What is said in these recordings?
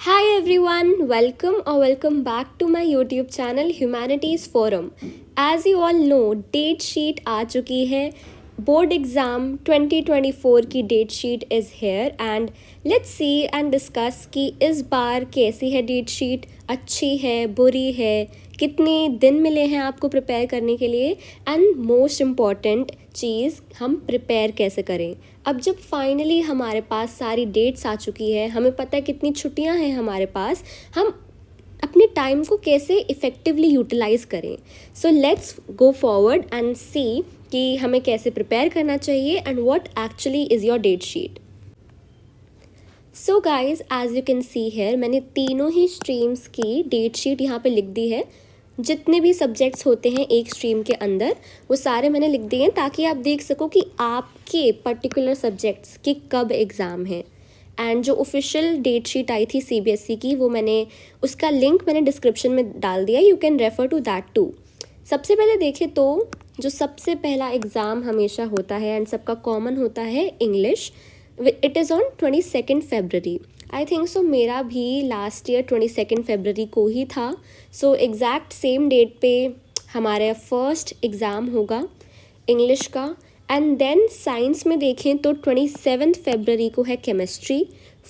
Hi everyone, welcome back to my YouTube channel Humanities Forum. As you all know, date sheet आ चुकी है. Board exam 2024 की date sheet is here and let's see and discuss कि इस बार कैसी है date sheet, अच्छी है, बुरी है, कितने दिन मिले हैं आपको प्रिपेयर करने के लिए एंड मोस्ट इम्पॉर्टेंट चीज़, हम प्रिपेयर कैसे करें. अब जब फाइनली हमारे पास सारी डेट्स आ चुकी है, हमें पता है कितनी छुट्टियां हैं हमारे पास, हम अपने टाइम को कैसे इफ़ेक्टिवली यूटिलाइज़ करें. So let's go forward and see कि हमें कैसे प्रिपेयर करना चाहिए and what actually is your date sheet. So guys, as you can see here, मैंने तीनों ही स्ट्रीम्स की डेट शीट यहाँ पे लिख दी है. जितने भी सब्जेक्ट्स होते हैं एक स्ट्रीम के अंदर, वो सारे मैंने लिख दिए हैं ताकि आप देख सको कि आपके पर्टिकुलर सब्जेक्ट्स के कब एग्ज़ाम है. एंड जो ऑफिशियल डेट शीट आई थी CBSE की, वो उसका लिंक मैंने डिस्क्रिप्शन में डाल दिया, you can refer to that too. सबसे पहले देखें तो जो सबसे पहला एग्ज़ाम हमेशा होता है एंड सबका कॉमन होता है English. It is on 22 February. I think so मेरा भी लास्ट ईयर 22 February को ही था. सो एग्जैक्ट सेम डेट पे हमारा फर्स्ट एग्ज़ाम होगा इंग्लिश का. एंड देन साइंस में देखें तो 27 February को है chemistry,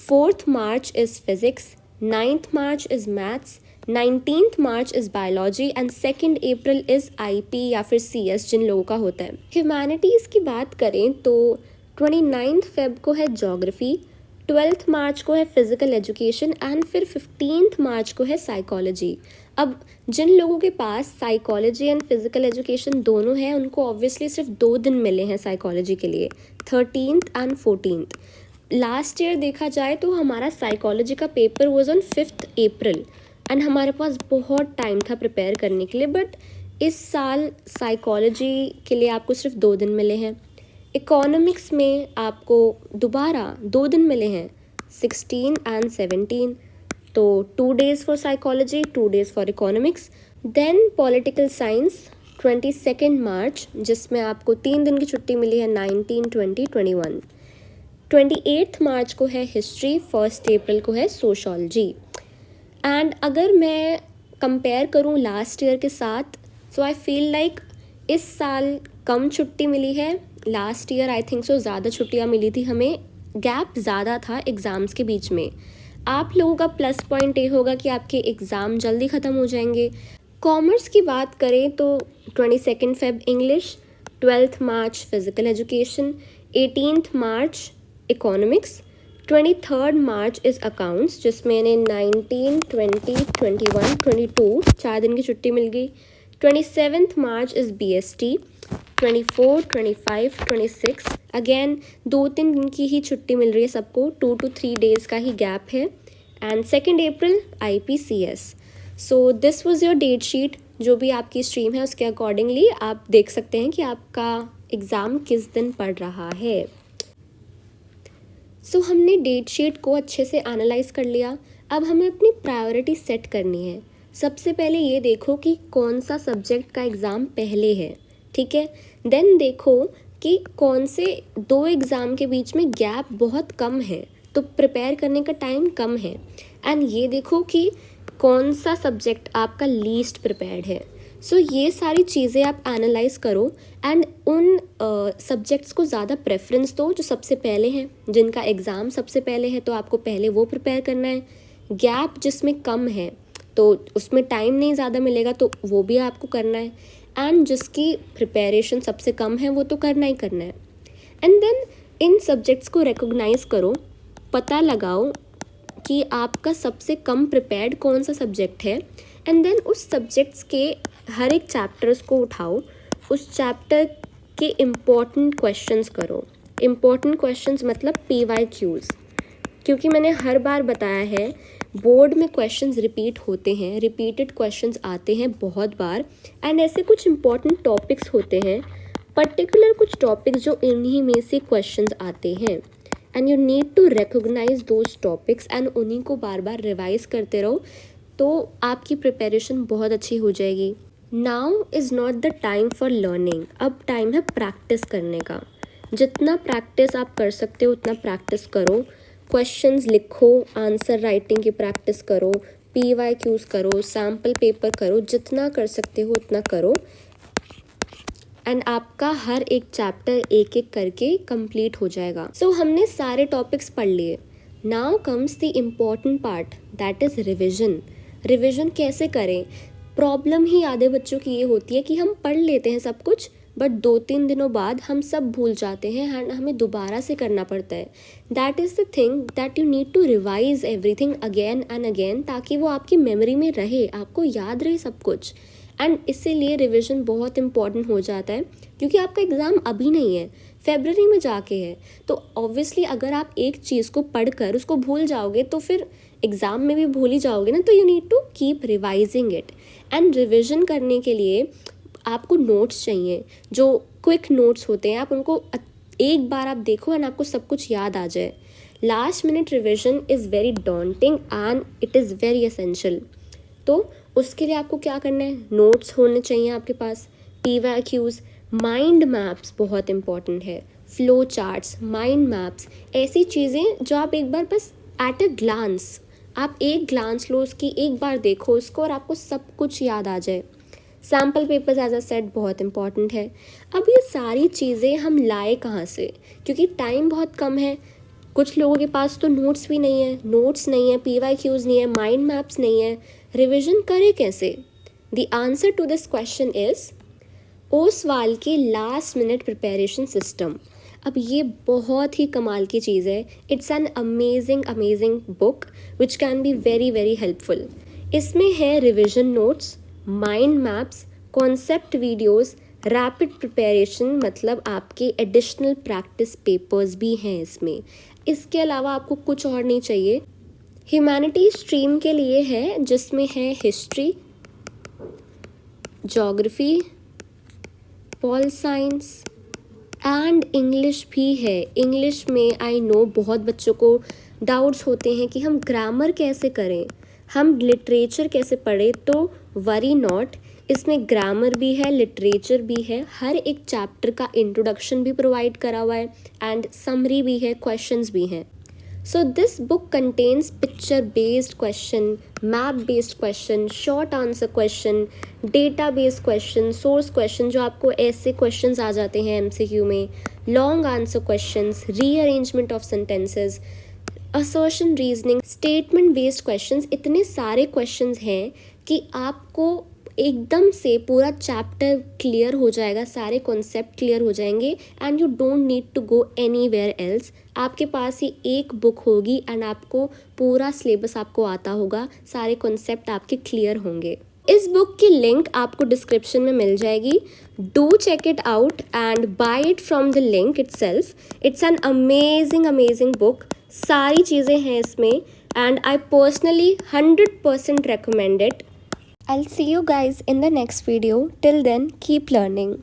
4th March is physics, 9th March is maths, 19th March is biology and 2nd April is IP या फिर CS जिन लोगों का होता है. ह्यूमैनिटीज़ की बात करें तो 29th Feb को है जोग्राफ़ी, 12th March को है फिज़िकल एजुकेशन एंड फिर 15th March को है साइकोलॉजी. अब जिन लोगों के पास साइकोलॉजी एंड फिज़िकल एजुकेशन दोनों हैं, उनको ऑब्वियसली सिर्फ 2 दिन मिले हैं साइकोलॉजी के लिए, 13th and 14th. Last year देखा जाए तो हमारा साइकोलॉजी का paper was on 5th April and हमारे पास बहुत टाइम था प्रिपेयर करने के लिए. बट इस साल साइकोलॉजी के लिए आपको सिर्फ 2 दिन मिले हैं. इकोनॉमिक्स में आपको दोबारा 2 दिन मिले हैं, 16 एंड 17. तो 2 days for psychology, 2 days for economics. Then political science 22 March, जिसमें आपको 3 दिन की छुट्टी मिली है, 19, 20, 21. 28 March को है हिस्ट्री, 1st April को है सोशोलॉजी. एंड अगर मैं कंपेयर करूँ लास्ट ईयर के साथ, सो आई फील लाइक इस साल कम छुट्टी मिली है. Last year I think so ज़्यादा छुट्टियाँ मिली थी हमें, गैप ज़्यादा था एग्ज़ाम्स के बीच में. आप लोगों का प्लस पॉइंट ये होगा कि आपके एग्ज़ाम जल्दी ख़त्म हो जाएंगे. कॉमर्स की बात करें तो 22 Feb English, 12th March physical education, 18th March economics, 23rd March is accounts, जिसमें 19, 20, 21, 22 4 दिन की छुट्टी मिल गई. 27th March is BST, 24, 25, 26 again 2-3 दिन की ही छुट्टी मिल रही है सबको, 2 to 3 days का ही गैप है. And 2nd April IPCS. So this was your date sheet. जो भी आपकी स्ट्रीम है उसके अकॉर्डिंगली आप देख सकते हैं कि आपका एग्ज़ाम किस दिन पड़ रहा है. सो हमने डेट शीट को अच्छे से एनालाइज कर लिया. अब हमें अपनी प्रायोरिटी सेट करनी है. सबसे पहले ये देखो कि कौन सा सब्जेक्ट का एग्ज़ाम पहले है, ठीक है. देन देखो कि कौन से 2 एग्ज़ाम के बीच में गैप बहुत कम है, तो प्रिपेयर करने का टाइम कम है. एंड ये देखो कि कौन सा सब्जेक्ट आपका लीस्ट प्रिपेयर्ड है. सो ये सारी चीज़ें आप एनालाइज करो एंड उन सब्जेक्ट्स को ज़्यादा प्रेफरेंस दो जो सबसे पहले हैं, जिनका एग्ज़ाम सबसे पहले है, तो आपको पहले वो प्रिपेयर करना है. गैप जिसमें कम है तो उसमें टाइम नहीं ज़्यादा मिलेगा, तो वो भी आपको करना है. एंड जिसकी प्रिपरेशन सबसे कम है वो तो करना ही करना है. एंड देन इन सब्जेक्ट्स को रिकॉग्नाइज़ करो, पता लगाओ कि आपका सबसे कम प्रिपेयर्ड कौन सा सब्जेक्ट है. एंड देन उस सब्जेक्ट्स के हर एक चैप्टर्स को उठाओ, उस चैप्टर के इम्पॉर्टेंट क्वेश्चंस करो. इम्पॉर्टेंट क्वेश्चंस मतलब PYQs, क्योंकि मैंने हर बार बताया है बोर्ड में क्वेश्चंस रिपीट होते हैं, रिपीटेड क्वेश्चंस आते हैं बहुत बार. एंड ऐसे कुछ इंपॉर्टेंट टॉपिक्स होते हैं, पर्टिकुलर कुछ टॉपिक्स जो इन्हीं में से क्वेश्चंस आते हैं. And you need to recognise those topics and उन्हीं को बार बार रिवाइज करते रहो, तो आपकी प्रिपरेशन बहुत अच्छी हो जाएगी. Now is not the time for learning. अब टाइम है प्रैक्टिस करने का. जितना प्रैक्टिस आप कर सकते हो उतना प्रैक्टिस करो. क्वेश्चंस लिखो, आंसर राइटिंग की प्रैक्टिस करो, PYQs करो, सैम्पल पेपर करो, जितना कर सकते हो उतना करो एंड आपका हर एक चैप्टर एक एक करके कंप्लीट हो जाएगा। सो हमने सारे टॉपिक्स पढ़ लिए। Now comes the important part, that is revision. Revision कैसे करें? प्रॉब्लम ही आधे बच्चों की ये होती है कि हम पढ़ लेते हैं सब कुछ, बट 2-3 दिनों बाद हम सब भूल जाते हैं एंड हमें दोबारा से करना पड़ता है। That is the thing that you need to revise everything again and again, ताकि वो आपकी मेमोरी में रहे, आपको याद रहे सब कुछ। एंड इसीलिए रिवीजन बहुत इंपॉर्टेंट हो जाता है, क्योंकि आपका एग्ज़ाम अभी नहीं है, फेबररी में जाके है। तो ऑब्वियसली अगर आप एक चीज़ को पढ़कर उसको भूल जाओगे तो फिर एग्ज़ाम में भी भूल ही जाओगे ना। तो you need to keep revising it. And revision करने के लिए आपको नोट्स चाहिए, जो क्विक नोट्स होते हैं, आप उनको एक बार आप देखो एंड आपको सब कुछ याद आ जाए। Last minute revision is very daunting and it is very essential. तो उसके लिए आपको क्या करना है? नोट्स होने चाहिए आपके पास, PYQs, माइंड मैप्स बहुत इंपॉर्टेंट है, फ्लो चार्ट्स, माइंड मैप्स, ऐसी चीज़ें जो आप एक बार बस एट अ ग्लांस, आप एक ग्लांस लो उसकी, एक बार देखो उसको और आपको सब कुछ याद आ जाए। Sample papers as a set बहुत इंपॉर्टेंट है। अब ये सारी चीज़ें हम लाए कहाँ से? क्योंकि टाइम बहुत कम है। कुछ लोगों के पास तो नोट्स भी नहीं है, PYQs नहीं है, माइंड मैप्स नहीं है, रिविजन करें कैसे? The answer to this question is Oswaal के लास्ट मिनट प्रिपरेशन सिस्टम। अब ये बहुत ही कमाल की चीज़ है। It's an amazing book which can be very very helpful. इसमें है revision notes, mind maps, concept videos, rapid preparation, मतलब आपके एडिशनल प्रैक्टिस पेपर्स भी हैं इसमें। इसके अलावा आपको कुछ और नहीं चाहिए। ह्यूमैनिटी स्ट्रीम के लिए है, जिसमें है history, geography, pol science and English भी है। इंग्लिश में आई नो बहुत बच्चों को डाउट्स होते हैं कि हम ग्रामर कैसे करें, हम लिटरेचर कैसे पढ़ें। तो वरी नॉट, इसमें ग्रामर भी है, लिटरेचर भी है, हर एक चैप्टर का इंट्रोडक्शन भी प्रोवाइड करा हुआ है एंड समरी भी है, क्वेश्चंस भी हैं। So this book contains picture-based question, map-based question, short answer question, data-based question, source question, जो आपको ऐसे questions आ जाते हैं MCQ में, long answer questions, rearrangement of sentences, assertion reasoning, statement-based questions। इतने सारे questions हैं कि आपको एकदम से पूरा चैप्टर क्लियर हो जाएगा, सारे कॉन्सेप्ट क्लियर हो जाएंगे and you don't need to go anywhere else. आपके पास ही एक बुक होगी एंड आपको पूरा सिलेबस आपको आता होगा, सारे कॉन्सेप्ट आपके क्लियर होंगे। इस बुक की लिंक आपको डिस्क्रिप्शन में मिल जाएगी। Do check it out and buy it from the link itself. It's an amazing book, सारी चीज़ें हैं इसमें and I personally 100% recommend it. I'll see you guys in the next video. Till then, keep learning.